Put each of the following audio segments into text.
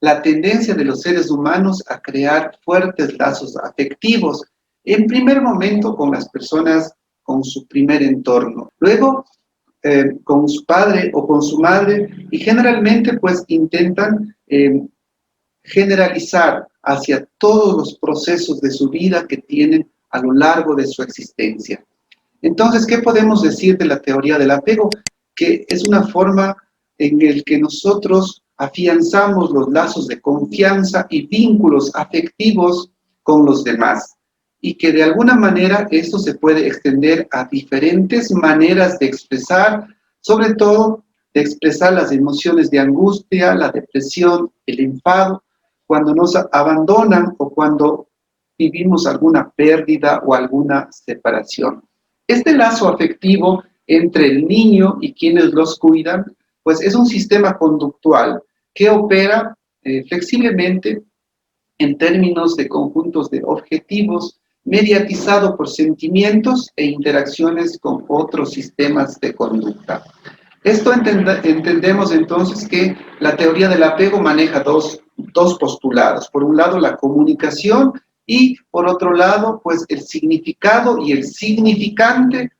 la tendencia de los seres humanos a crear fuertes lazos afectivos, en primer momento con las personas, con su primer entorno, luego con su padre o con su madre, y generalmente pues intentan generalizar hacia todos los procesos de su vida que tienen a lo largo de su existencia. Entonces, ¿qué podemos decir de la teoría del apego? Que es una forma en la que nosotros afianzamos los lazos de confianza y vínculos afectivos con los demás, y que de alguna manera esto se puede extender a diferentes maneras de expresar, sobre todo de expresar las emociones de angustia, la depresión, el enfado, cuando nos abandonan o cuando vivimos alguna pérdida o alguna separación. Este lazo afectivo entre el niño y quienes los cuidan, pues es un sistema conductual que opera flexiblemente en términos de conjuntos de objetivos, mediatizado por sentimientos e interacciones con otros sistemas de conducta. Esto entendemos entonces que la teoría del apego maneja dos postulados. Por un lado, la comunicación, y por otro lado, pues el significado y el significante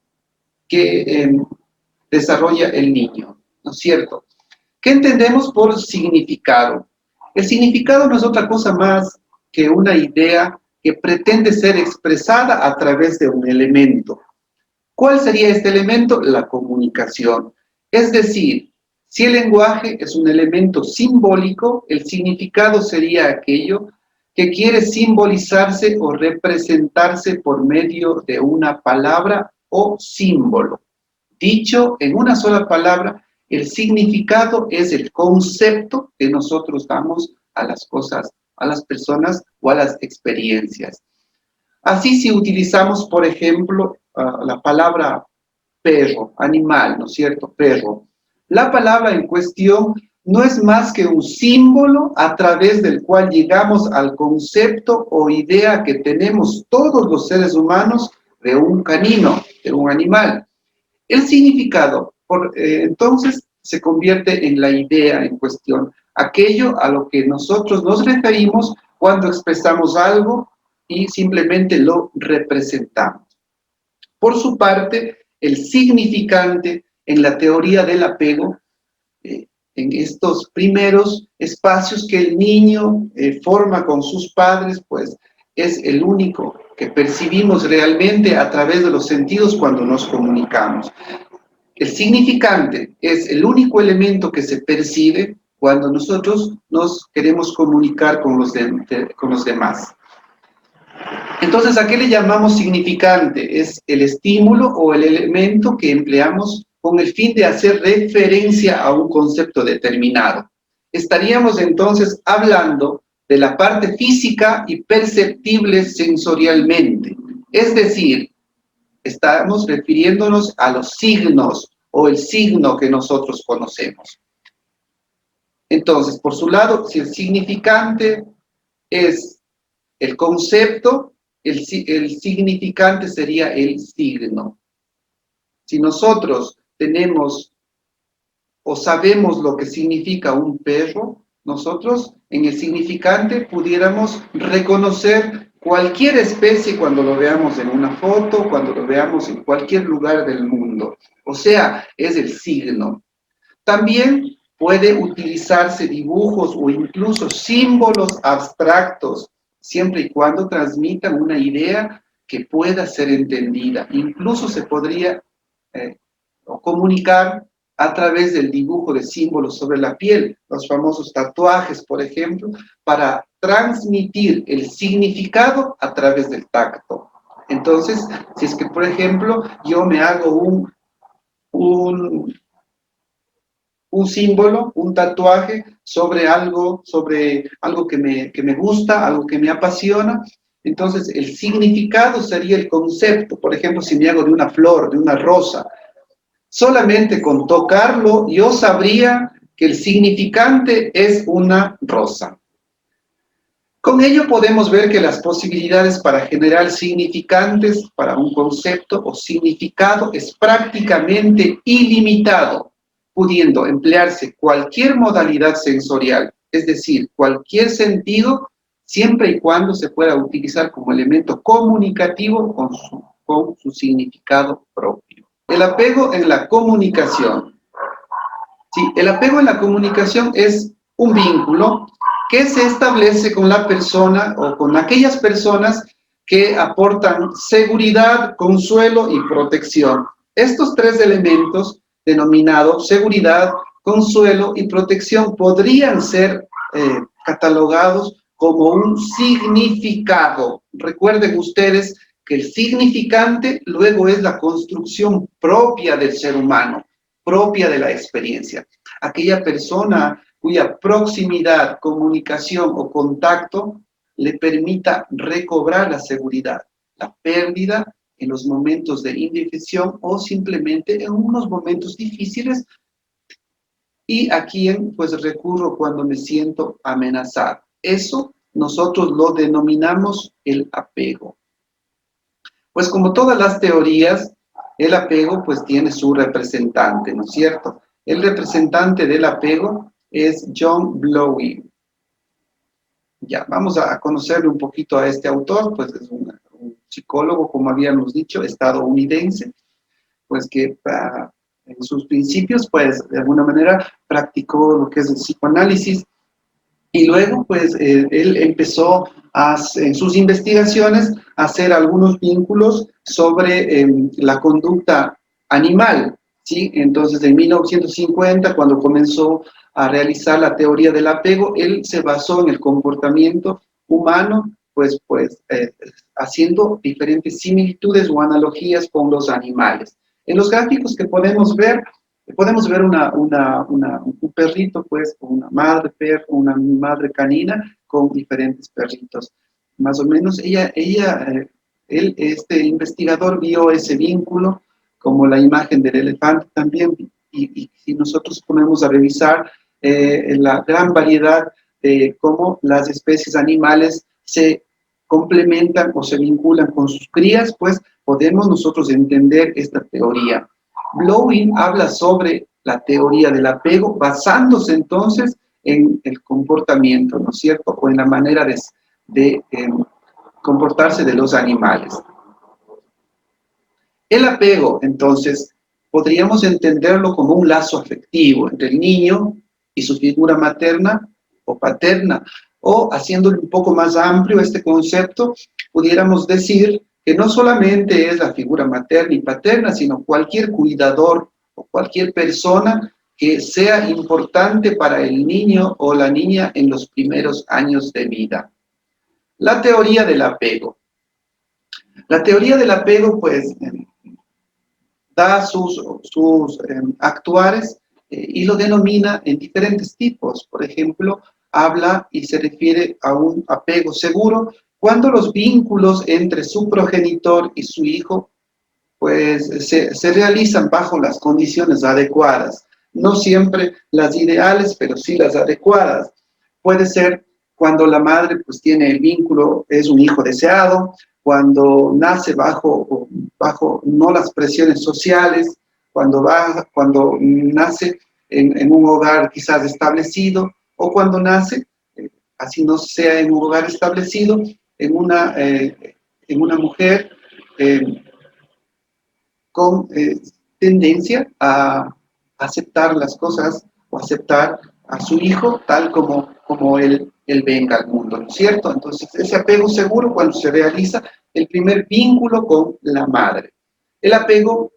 que desarrolla el niño, ¿no es cierto? ¿Qué entendemos por significado? El significado no es otra cosa más que una idea que pretende ser expresada a través de un elemento. ¿Cuál sería este elemento? La comunicación. Es decir, si el lenguaje es un elemento simbólico, el significado sería aquello que quiere simbolizarse o representarse por medio de una palabra o símbolo. Dicho en una sola palabra, el significado es el concepto que nosotros damos a las cosas, a las personas o a las experiencias. Así, si utilizamos, por ejemplo, la palabra perro, animal, ¿no es cierto? Perro. La palabra en cuestión no es más que un símbolo a través del cual llegamos al concepto o idea que tenemos todos los seres humanos de un canino, de un animal. El significado, entonces, se convierte en la idea en cuestión, aquello a lo que nosotros nos referimos cuando expresamos algo y simplemente lo representamos. Por su parte, el significante en la teoría del apego, en estos primeros espacios que el niño forma con sus padres, pues es el único que percibimos realmente a través de los sentidos cuando nos comunicamos. El significante es el único elemento que se percibe cuando nosotros nos queremos comunicar con los demás. Entonces, ¿a qué le llamamos significante? Es el estímulo o el elemento que empleamos con el fin de hacer referencia a un concepto determinado. Estaríamos entonces hablando de la parte física y perceptible sensorialmente. Es decir, estamos refiriéndonos a los signos o el signo que nosotros conocemos. Entonces, por su lado, si el significante es el concepto, el significante sería el signo. Si nosotros tenemos o sabemos lo que significa un perro, nosotros en el significante pudiéramos reconocer cualquier especie cuando lo veamos en una foto, cuando lo veamos en cualquier lugar del mundo. O sea, es el signo. También puede utilizarse dibujos o incluso símbolos abstractos, siempre y cuando transmitan una idea que pueda ser entendida. Incluso se podría comunicar a través del dibujo de símbolos sobre la piel, los famosos tatuajes, por ejemplo, para transmitir el significado a través del tacto. Entonces, si es que, por ejemplo, yo me hago un símbolo, un tatuaje sobre algo que me gusta, algo que me apasiona, entonces el significado sería el concepto. Por ejemplo, si me hago de una flor, de una rosa, solamente con tocarlo yo sabría que el significante es una rosa. Con ello podemos ver que las posibilidades para generar significantes para un concepto o significado es prácticamente ilimitado, pudiendo emplearse cualquier modalidad sensorial, es decir, cualquier sentido, siempre y cuando se pueda utilizar como elemento comunicativo con su significado propio. El apego en la comunicación. Sí, el apego en la comunicación es un vínculo que se establece con la persona o con aquellas personas que aportan seguridad, consuelo y protección. Estos tres elementos, denominados seguridad, consuelo y protección, podrían ser catalogados como un significado. Recuerden ustedes que el significante luego es la construcción propia del ser humano, propia de la experiencia. Aquella persona cuya proximidad, comunicación o contacto le permita recobrar la seguridad, la pérdida en los momentos de indefensión o simplemente en unos momentos difíciles, y a quien pues recurro cuando me siento amenazado. Eso nosotros lo denominamos el apego. Pues como todas las teorías, el apego pues tiene su representante, ¿no es cierto? El representante del apego es John Bowlby. Ya, vamos a conocerle un poquito a este autor, pues es un psicólogo, como habíamos dicho, estadounidense, pues que en sus principios, pues de alguna manera practicó lo que es el psicoanálisis, y luego, pues, él empezó en sus investigaciones a hacer algunos vínculos sobre la conducta animal, ¿sí? Entonces, en 1950, cuando comenzó a realizar la teoría del apego, él se basó en el comportamiento humano, pues haciendo diferentes similitudes o analogías con los animales. En los gráficos que podemos ver un perrito, pues, con una madre perro, una madre canina, con diferentes perritos. Más o menos, este investigador vio ese vínculo, como la imagen del elefante también, y si nosotros ponemos a revisar la gran variedad de cómo las especies animales se complementan o se vinculan con sus crías, pues podemos nosotros entender esta teoría. Bowlby habla sobre la teoría del apego basándose entonces en el comportamiento, ¿no es cierto? O en la manera de comportarse de los animales. El apego, entonces, podríamos entenderlo como un lazo afectivo entre el niño y su figura materna o paterna, o haciéndolo un poco más amplio este concepto, pudiéramos decir que no solamente es la figura materna y paterna, sino cualquier cuidador o cualquier persona que sea importante para el niño o la niña en los primeros años de vida. La teoría del apego. La teoría del apego, pues, da sus actuares y lo denomina en diferentes tipos. Por ejemplo, habla y se refiere a un apego seguro cuando los vínculos entre su progenitor y su hijo pues se realizan bajo las condiciones adecuadas. No siempre las ideales, pero sí las adecuadas. Puede ser cuando la madre pues tiene el vínculo, es un hijo deseado, cuando nace bajo no las presiones sociales, cuando nace en un hogar quizás establecido, o cuando nace, así no sea en un hogar establecido, en una mujer con tendencia a aceptar las cosas o aceptar a su hijo tal como él venga al mundo, ¿no es cierto? Entonces, ese apego seguro cuando se realiza el primer vínculo con la madre. El apego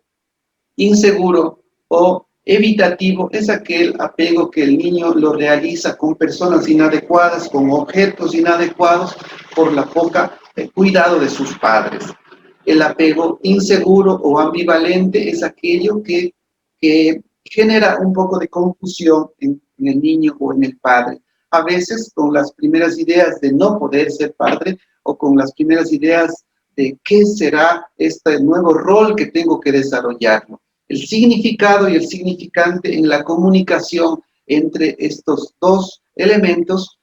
inseguro o evitativo es aquel apego que el niño lo realiza con personas inadecuadas, con objetos inadecuados, por la poca cuidado de sus padres. El apego inseguro o ambivalente es aquello que genera un poco de confusión en el niño o en el padre. A veces con las primeras ideas de no poder ser padre o con las primeras ideas de qué será este nuevo rol que tengo que desarrollarlo. El significado y el significante en la comunicación entre estos dos elementos,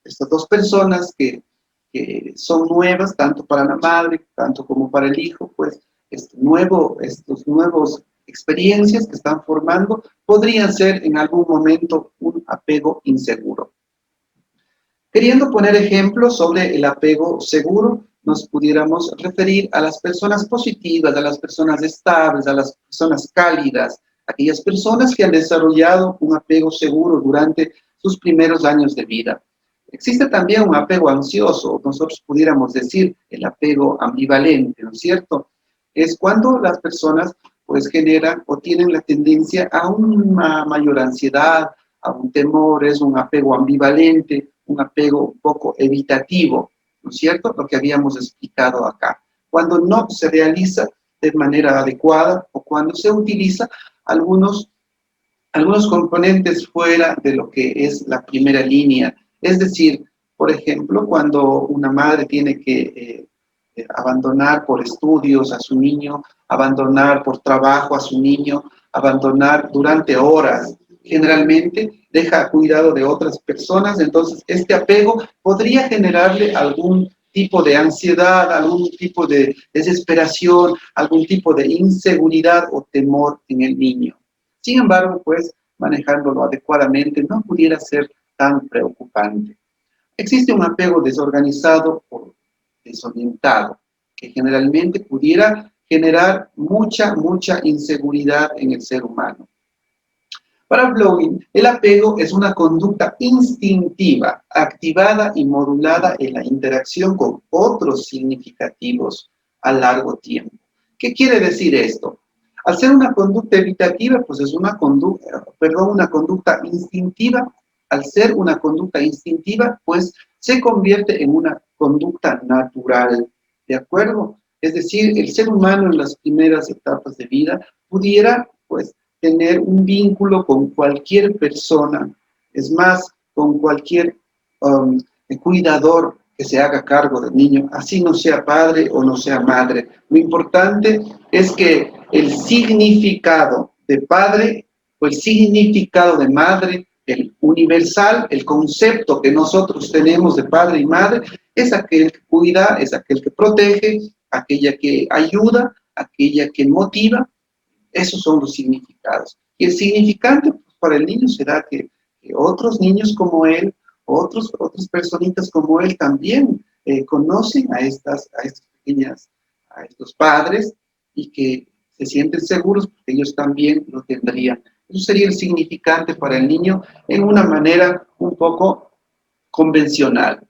estas dos personas que son nuevas, tanto para la madre, tanto como para el hijo, pues estos nuevos experiencias que están formando, podrían ser en algún momento un apego inseguro. Queriendo poner ejemplos sobre el apego seguro, nos pudiéramos referir a las personas positivas, a las personas estables, a las personas cálidas, aquellas personas que han desarrollado un apego seguro durante sus primeros años de vida. Existe también un apego ansioso, nosotros pudiéramos decir el apego ambivalente, ¿no es cierto? Es cuando las personas pues generan o tienen la tendencia a una mayor ansiedad, a un temor, es un apego ambivalente, un apego un poco evitativo, ¿no es cierto? Lo que habíamos explicado acá. Cuando no se realiza de manera adecuada o cuando se utiliza algunos componentes fuera de lo que es la primera línea. Es decir, por ejemplo, cuando una madre tiene que abandonar por estudios a su niño, abandonar por trabajo a su niño, abandonar durante horas, generalmente deja a cuidado de otras personas, entonces este apego podría generarle algún tipo de ansiedad, algún tipo de desesperación, algún tipo de inseguridad o temor en el niño. Sin embargo, pues, manejándolo adecuadamente no pudiera ser tan preocupante. Existe un apego desorganizado o desorientado, que generalmente pudiera generar mucha inseguridad en el ser humano. Para Blogging, el apego es una conducta instintiva, activada y modulada en la interacción con otros significativos a largo tiempo. ¿Qué quiere decir esto? Al ser una conducta evitativa, pues es una conducta instintiva. Al ser una conducta instintiva, pues se convierte en una conducta natural, ¿de acuerdo? Es decir, el ser humano en las primeras etapas de vida pudiera, pues, tener un vínculo con cualquier persona, es más, con cualquier cuidador que se haga cargo del niño, así no sea padre o no sea madre. Lo importante es que el significado de padre o el significado de madre, el universal, el concepto que nosotros tenemos de padre y madre, es aquel que cuida, es aquel que protege, aquella que ayuda, aquella que motiva. Esos son los significados. Y el significante pues, para el niño será que otros niños como él, otras personitas como él también conocen a estos padres y que se sienten seguros porque ellos también lo tendrían. Eso sería el significante para el niño en una manera un poco convencional.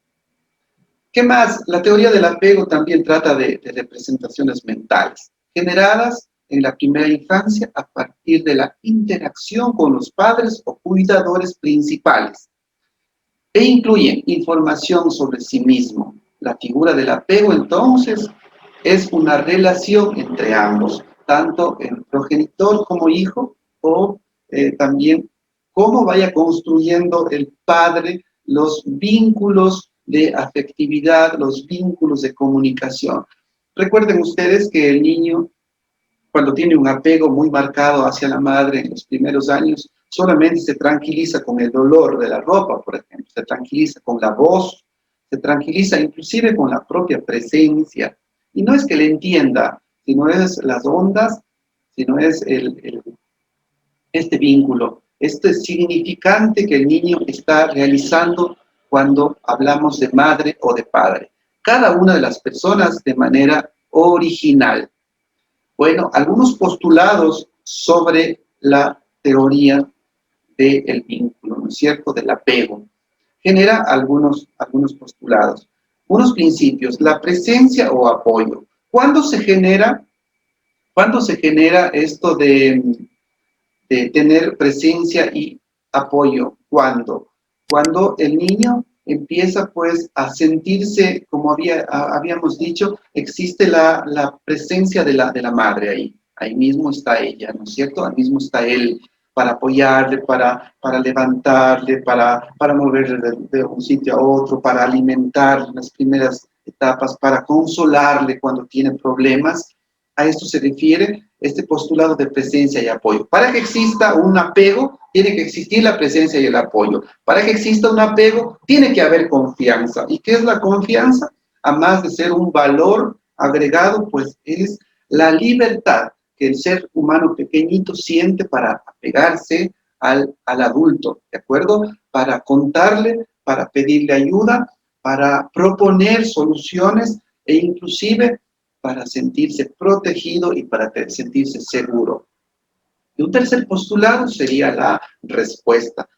¿Qué más? La teoría del apego también trata de representaciones mentales, generadas en la primera infancia a partir de la interacción con los padres o cuidadores principales, e incluyen información sobre sí mismo. La figura del apego, entonces, es una relación entre ambos, tanto el progenitor como hijo, o también cómo vaya construyendo el padre los vínculos de afectividad, los vínculos de comunicación. Recuerden ustedes que el niño, cuando tiene un apego muy marcado hacia la madre en los primeros años, solamente se tranquiliza con el dolor de la ropa, por ejemplo, se tranquiliza con la voz, se tranquiliza inclusive con la propia presencia. Y no es que le entienda, sino es las ondas, sino es este vínculo, este significante que el niño está realizando cuando hablamos de madre o de padre. Cada una de las personas de manera original. Bueno, algunos postulados sobre la teoría del vínculo, ¿no es cierto?, del apego. Genera algunos postulados. Unos principios, la presencia o apoyo. ¿Cuándo se genera esto de tener presencia y apoyo? ¿Cuándo? Cuando el niño empieza pues a sentirse, como habíamos dicho, existe la presencia de la madre ahí. Ahí mismo está ella, ¿no es cierto? Ahí mismo está él para apoyarle, para levantarle, para moverle de un sitio a otro, para alimentarle en las primeras etapas, para consolarle cuando tiene problemas. A esto se refiere este postulado de presencia y apoyo. Para que exista un apego, tiene que existir la presencia y el apoyo. Para que exista un apego, tiene que haber confianza. ¿Y qué es la confianza? A más de ser un valor agregado, pues es la libertad que el ser humano pequeñito siente para apegarse al adulto, ¿de acuerdo? Para contarle, para pedirle ayuda, para proponer soluciones e inclusive para sentirse protegido y para sentirse seguro. Y un tercer postulado sería la respuesta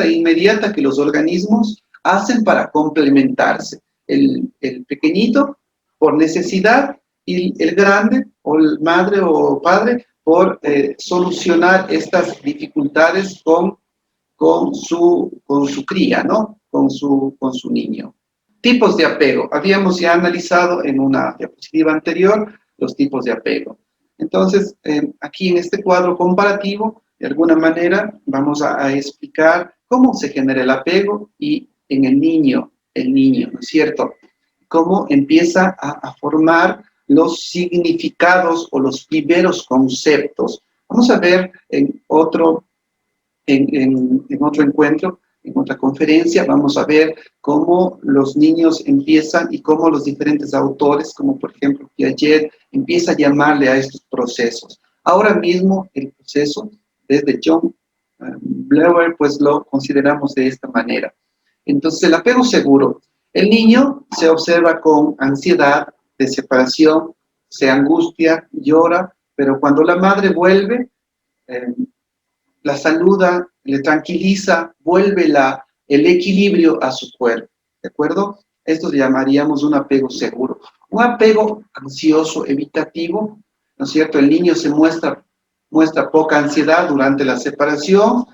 inmediata que los organismos hacen para complementarse. El pequeñito por necesidad y el grande, o el madre o padre, por solucionar estas dificultades con su cría, ¿no? Con su niño. Tipos de apego. Habíamos ya analizado en una diapositiva anterior los tipos de apego. Entonces, aquí en este cuadro comparativo, de alguna manera, vamos a explicar cómo se genera el apego y en el niño, ¿no es cierto? Cómo empieza a formar los significados o los primeros conceptos. Vamos a ver en otro encuentro, en otra conferencia, vamos a ver cómo los niños empiezan y cómo los diferentes autores, como por ejemplo Piaget, empieza a llamarle a estos procesos. Ahora mismo el proceso, desde John Bleuer, pues lo consideramos de esta manera. Entonces, el apego seguro. El niño se observa con ansiedad de separación, se angustia, llora, pero cuando la madre vuelve, la saluda, le tranquiliza, vuelve el equilibrio a su cuerpo, ¿de acuerdo? Esto le llamaríamos un apego seguro. Un apego ansioso, evitativo, ¿no es cierto? El niño se muestra poca ansiedad durante la separación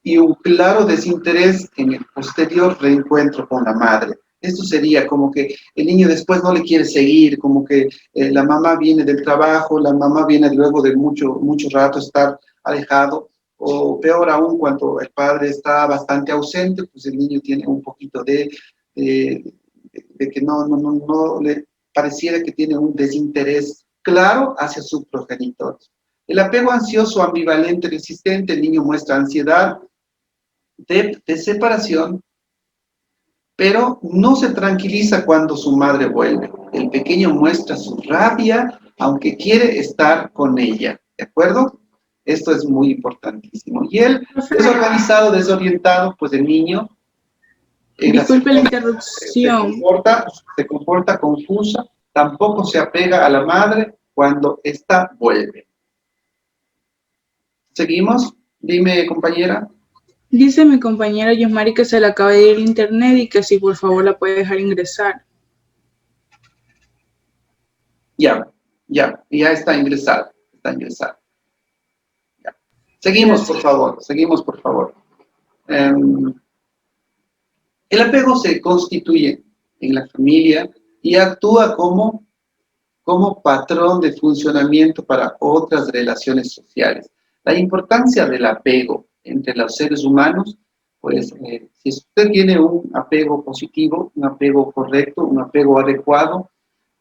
y un claro desinterés en el posterior reencuentro con la madre. Esto sería como que el niño después no le quiere seguir, como que la mamá viene del trabajo, la mamá viene luego de mucho rato estar alejado, o peor aún cuando el padre está bastante ausente, pues el niño tiene un poquito de que no le pareciera que tiene un desinterés claro hacia su progenitor. El apego ansioso, ambivalente, resistente, el niño muestra ansiedad de separación, pero no se tranquiliza cuando su madre vuelve. El pequeño muestra su rabia, aunque quiere estar con ella, ¿de acuerdo? Esto es muy importantísimo. Y el desorganizado, desorientado, pues el niño... Disculpe la interrupción. Se comporta confusa, tampoco se apega a la madre cuando ésta vuelve. ¿Seguimos? Dime, compañera. Dice mi compañera Yosmari que se le acaba de ir el internet y que si por favor la puede dejar ingresar. Ya está ingresada. Ya. Seguimos, por favor. El apego se constituye en la familia y actúa como patrón de funcionamiento para otras relaciones sociales. La importancia del apego entre los seres humanos, pues si usted tiene un apego positivo, un apego correcto, un apego adecuado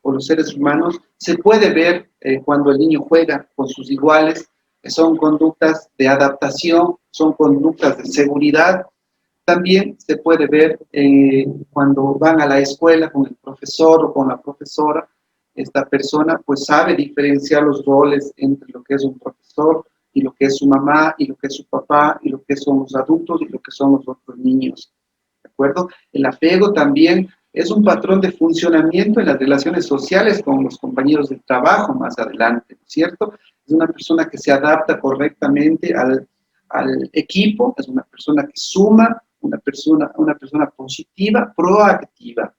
por los seres humanos, se puede ver cuando el niño juega con sus iguales, que son conductas de adaptación, son conductas de seguridad. También se puede ver cuando van a la escuela con el profesor o con la profesora, esta persona pues sabe diferenciar los roles entre lo que es un profesor y lo que es su mamá y lo que es su papá y lo que son los adultos y lo que son los otros niños, ¿de acuerdo? El apego también es un patrón de funcionamiento en las relaciones sociales con los compañeros de trabajo más adelante, ¿no es cierto? Es una persona que se adapta correctamente al equipo, es una persona que suma, una persona positiva, proactiva.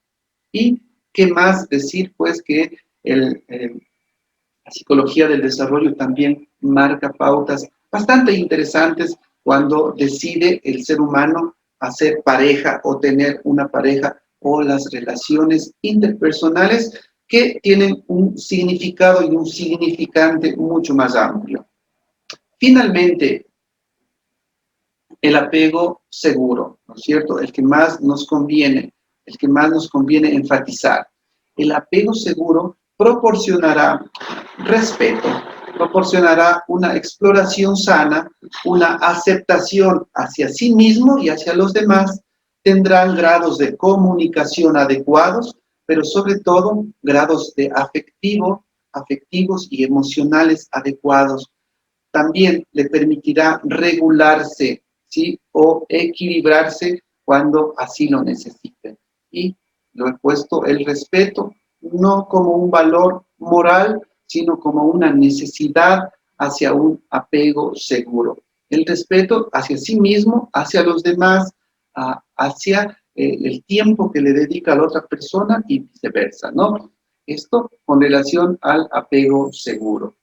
Y qué más decir, pues, que la psicología del desarrollo también marca pautas bastante interesantes cuando decide el ser humano hacer pareja o tener una pareja o las relaciones interpersonales que tienen un significado y un significante mucho más amplio. Finalmente, el apego seguro, ¿no es cierto? El que más nos conviene enfatizar. El apego seguro proporcionará respeto, proporcionará una exploración sana, una aceptación hacia sí mismo y hacia los demás, tendrán grados de comunicación adecuados, pero sobre todo grados de afectivos y emocionales adecuados. También le permitirá regularse, ¿sí? O equilibrarse cuando así lo necesite. Y lo he puesto el respeto, no como un valor moral, sino como una necesidad hacia un apego seguro. El respeto hacia sí mismo, hacia los demás, hacia el tiempo que le dedica a la otra persona y viceversa, ¿no? Esto con relación al apego seguro.